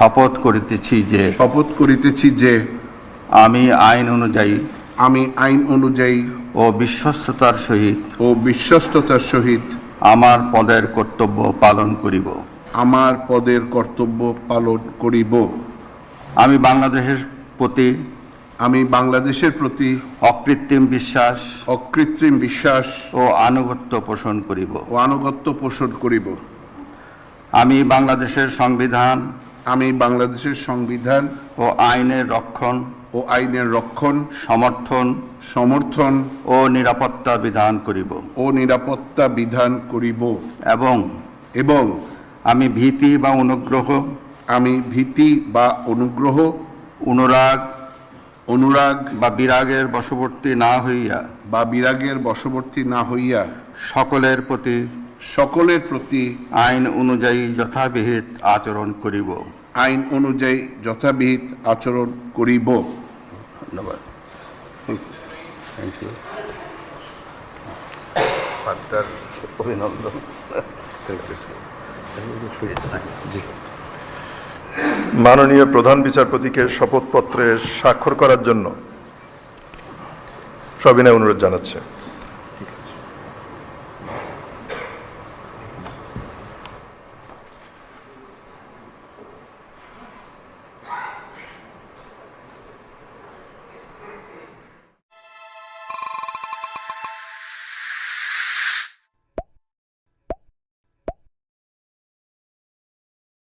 শপথ করিতেছি যে আমি আইন অনুযায়ী ও বিশ্বস্ততার সহিত আমার পদের কর্তব্য পালন করিব। আমি বাংলাদেশের প্রতি অকৃত্রিম বিশ্বাস ও আনুগত্য পোষণ করিব। আমি বাংলাদেশের সংবিধান ও আইনের রক্ষণ সমর্থন ও নিরাপত্তা বিধান করিব এবং আমি ভীতি অনুরাগ বা বিরাগের বশবর্তী না হইয়া সকলের প্রতি আইন অনুযায়ী যথাবিহিত আচরণ করিব। ধন্যবাদ। অভিনন্দন। মাননীয় প্রধান বিচারপতিকে শপথপত্রে স্বাক্ষর করার জন্য সবিনয় অনুরোধ জানাচ্ছে।